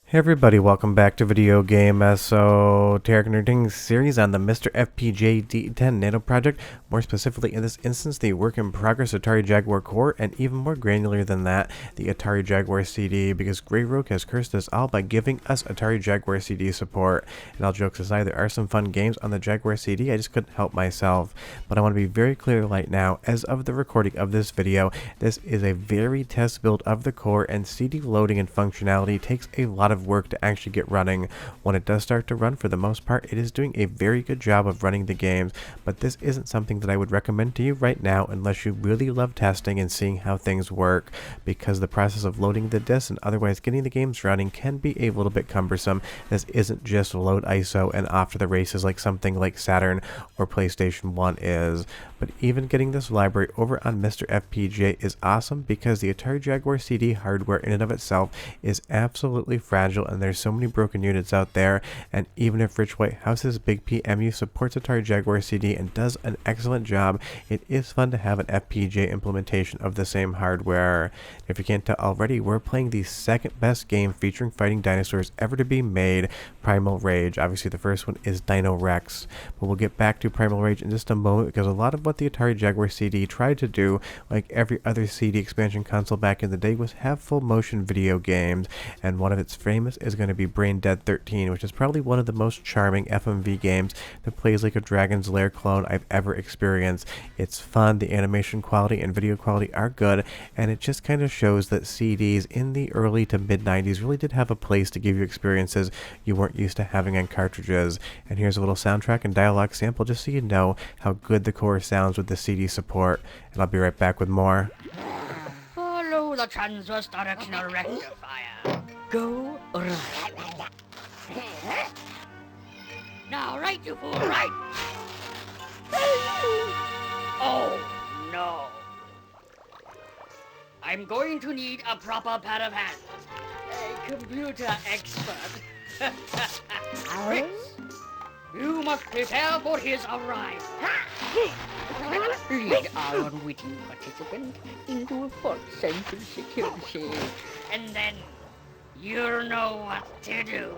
Hey everybody, welcome back to Video Game Esoteric Nerding series on the MiSTer FPGA D10 Nano project. More specifically, in this instance, the work-in-progress Atari Jaguar core, and even more granular than that, the Atari Jaguar CD, because Grey Rogue has cursed us all by giving us Atari Jaguar CD support. And all jokes aside, there are some fun games on the Jaguar CD, I just couldn't help myself. But I want to be very clear right now, as of the recording of this video, this is a very test build of the core, and CD loading and functionality takes a lot of work to actually get running. When it does start to run, for the most part, it is doing a very good job of running the games, but this isn't something that I would recommend to you right now unless you really love testing and seeing how things work, because the process of loading the disks and otherwise getting the games running can be a little bit cumbersome. This isn't just load ISO and off to the races like something like Saturn or PlayStation One is. But even getting this library over on MiSTer FPGA is awesome, because the Atari Jaguar CD hardware in and of itself is absolutely fragile, and there's so many broken units out there. And even if Rich Whitehouse's Big PMU supports Atari Jaguar CD and does an excellent job, it is fun to have an FPGA implementation of the same hardware. If you can't tell already, we're playing the second best game featuring fighting dinosaurs ever to be made, Primal Rage. Obviously the first one is Dino Rex, but we'll get back to Primal Rage in just a moment, because a lot of what the Atari Jaguar CD tried to do, like every other CD expansion console back in the day, was have full motion video games, and one of its famous is going to be Brain Dead 13, which is probably one of the most charming FMV games that plays like a Dragon's Lair clone I've ever experienced. It's fun, the animation quality and video quality are good, and it just kind of shows that CDs in the early to mid 90s really did have a place to give you experiences you weren't used to having on cartridges. And here's a little soundtrack and dialogue sample just so you know how good the core sounds with the CD support, and I'll be right back with more. Follow the transverse directional rectifier. Go right. Now right, you fool, right! Oh, no. I'm going to need a proper pair of hands. A computer expert. Fritz, you must prepare for his arrival. Lead our unwitting participant into a false sense of security. And then you'll know what to do.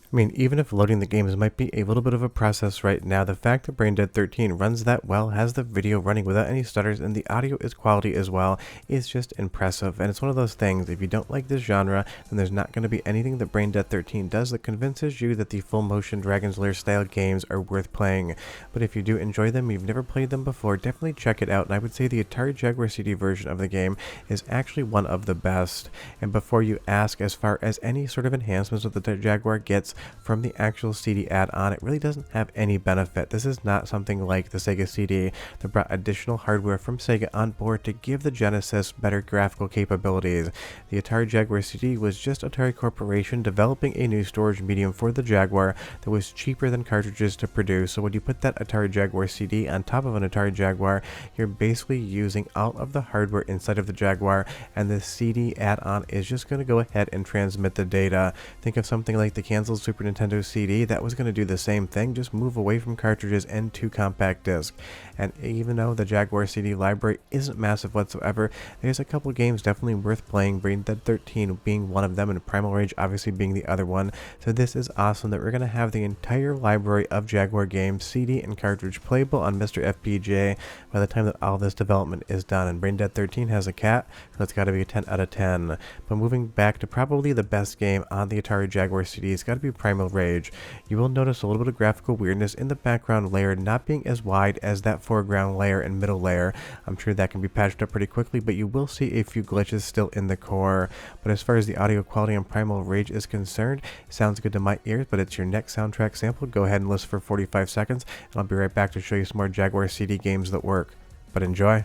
I mean, even if loading the games might be a little bit of a process right now, the fact that Brain Dead 13 runs that well, has the video running without any stutters, and the audio is quality as well, is just impressive. And it's one of those things, if you don't like this genre, then there's not going to be anything that Brain Dead 13 does that convinces you that the full motion Dragon's Lair style games are worth playing. But if you do enjoy them, you've never played them before, definitely check it out. And I would say the Atari Jaguar CD version of the game is actually one of the best. And before you ask, as far as any sort of enhancements that the Jaguar gets from the actual CD add-on, it really doesn't have any benefit. This is not something like the Sega CD that brought additional hardware from Sega on board to give the Genesis better graphical capabilities. The Atari Jaguar CD was just Atari Corporation developing a new storage medium for the Jaguar that was cheaper than cartridges to produce. So when you put that Atari Jaguar CD on top of an Atari Jaguar, you're basically using all of the hardware inside of the Jaguar, and the CD add-on is just going to go ahead and transmit the data. Think of something like the canceled Super Nintendo CD that was going to do the same thing, just move away from cartridges and to compact disc. And even though the Jaguar CD library isn't massive whatsoever, there's a couple games definitely worth playing, Brain Dead 13 being one of them, and Primal Rage obviously being the other one. So this is awesome that we're going to have the entire library of Jaguar games, CD and cartridge, playable on MiSTer FPGA by the time that all this development is done. And Brain Dead 13 has a cat, so it's got to be a 10 out of 10. But moving back to probably the best game on the Atari Jaguar CD, it's got to be Primal Rage. You will notice a little bit of graphical weirdness in the background layer not being as wide as that foreground layer and middle layer. I'm sure that can be patched up pretty quickly, but you will see a few glitches still in the core. But as far as the audio quality on Primal Rage is concerned, it sounds good to my ears, but it's your next soundtrack sample. Go ahead and listen for 45 seconds, and I'll be right back to show you some more Jaguar CD games that work. But enjoy.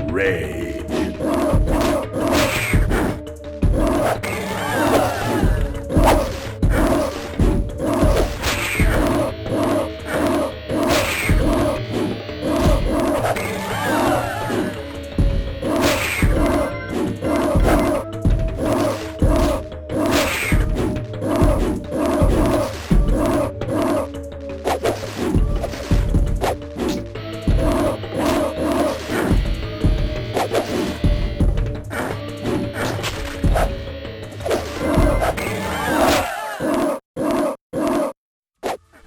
Rage.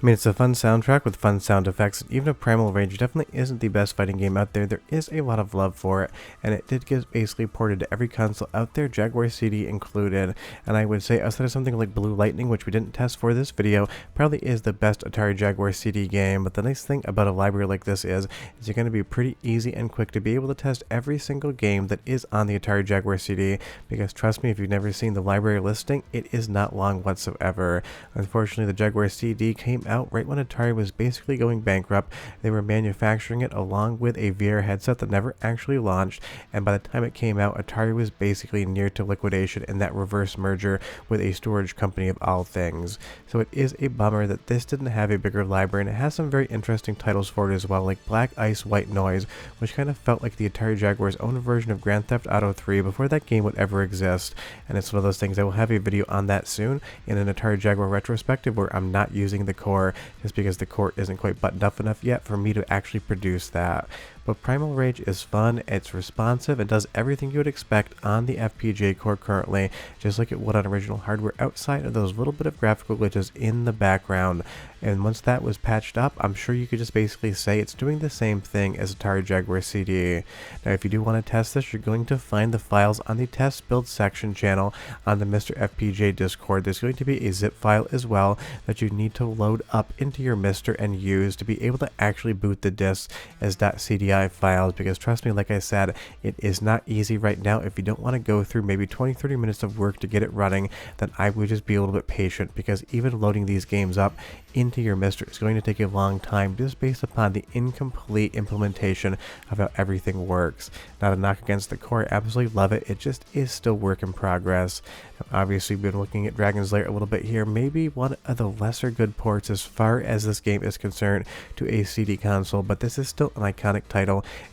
I mean, it's a fun soundtrack with fun sound effects, and even if Primal Rage definitely isn't the best fighting game out there, there is a lot of love for it, and it did get basically ported to every console out there, Jaguar CD included. And I would say, outside of something like Blue Lightning, which we didn't test for this video, probably is the best Atari Jaguar CD game. But the nice thing about a library like this is you're going to be pretty easy and quick to be able to test every single game that is on the Atari Jaguar CD, because trust me, if you've never seen the library listing, it is not long whatsoever. Unfortunately, the Jaguar CD came out right when Atari was basically going bankrupt. They were manufacturing it along with a VR headset that never actually launched, and by the time it came out, Atari was basically near to liquidation in that reverse merger with a storage company of all things. So it is a bummer that this didn't have a bigger library, and it has some very interesting titles for it as well, like Black Ice White Noise, which kind of felt like the Atari Jaguar's own version of Grand Theft Auto 3 before that game would ever exist. And it's one of those things, I will have a video on that soon in an Atari Jaguar retrospective where I'm not using the core just because the core isn't quite buttoned up enough yet for me to actually produce that. But Primal Rage is fun, it's responsive, and does everything you would expect on the FPGA core currently, just like it would on original hardware outside of those little bit of graphical glitches in the background. And once that was patched up, I'm sure you could just basically say it's doing the same thing as Atari Jaguar CD. Now, if you do want to test this, you're going to find the files on the test build section channel on the MiSTer FPGA Discord. There's going to be a zip file as well that you need to load up into your MiSTer and use to be able to actually boot the disks as .cdi files, because trust me, like I said, it is not easy right now. If you don't want to go through maybe 20-30 minutes of work to get it running, then I would just be a little bit patient, because even loading these games up into your MiSTer is going to take a long time just based upon the incomplete implementation of how everything works. Not a knock against the core, I absolutely love it, it just is still work in progress. Now, obviously, we've been looking at Dragon's Lair a little bit here, maybe one of the lesser good ports as far as this game is concerned to a CD console, but this is still an iconic title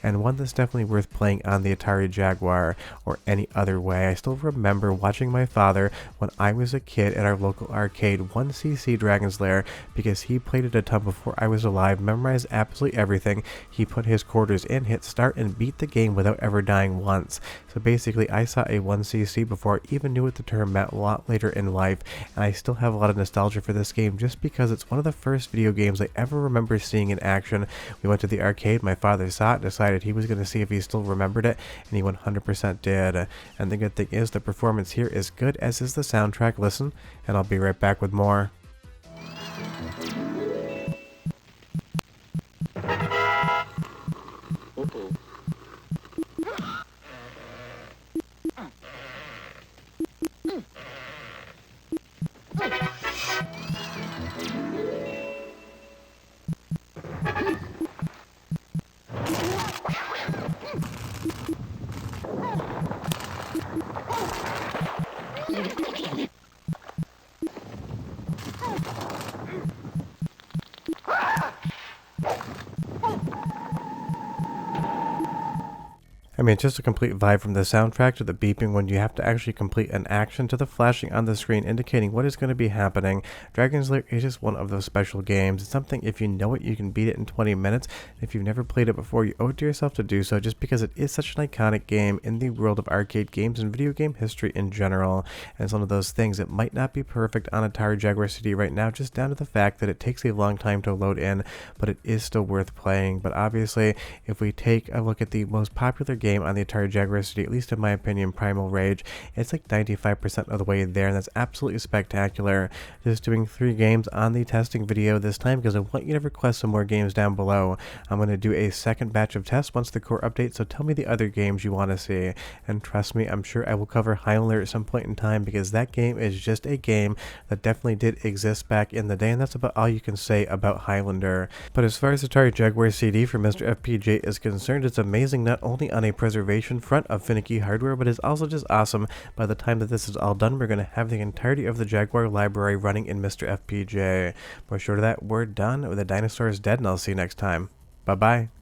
and one that's definitely worth playing on the Atari Jaguar or any other way. I still remember watching my father when I was a kid at our local arcade 1cc Dragon's Lair, because he played it a ton before I was alive, memorized absolutely everything. He put his quarters in, hit start, and beat the game without ever dying once. So basically, I saw a 1cc before I even knew what the term meant a lot later in life, and I still have a lot of nostalgia for this game just because it's one of the first video games I ever remember seeing in action. We went to the arcade, my father saw it, decided he was going to see if he still remembered it, and he 100% did. And the good thing is the performance here is good, as is the soundtrack. Listen, and I'll be right back with more. I mean, it's just a complete vibe from the soundtrack to the beeping when you have to actually complete an action to the flashing on the screen indicating what is going to be happening. Dragon's Lair is just one of those special games. It's something, if you know it, you can beat it in 20 minutes. If you've never played it before, you owe it to yourself to do so, just because it is such an iconic game in the world of arcade games and video game history in general. And it's one of those things that might not be perfect on Atari Jaguar CD right now, just down to the fact that it takes a long time to load in, but it is still worth playing. But obviously, if we take a look at the most popular game on the Atari Jaguar CD, at least in my opinion, Primal Rage, it's like 95% of the way there, and that's absolutely spectacular. Just doing 3 games on the testing video this time, because I want you to request some more games down below. I'm going to do a second batch of tests once the core updates, so tell me the other games you want to see. And trust me, I'm sure I will cover Highlander at some point in time, because that game is just a game that definitely did exist back in the day, and that's about all you can say about Highlander. But as far as Atari Jaguar CD for MiSTer FPGA is concerned, it's amazing not only on a preservation front of finicky hardware, but it's also just awesome. By the time that this is all done, we're going to have the entirety of the Jaguar library running in MiSTer FPGA. But short of that, we're done. The dinosaur is dead, and I'll see you next time. Bye-bye.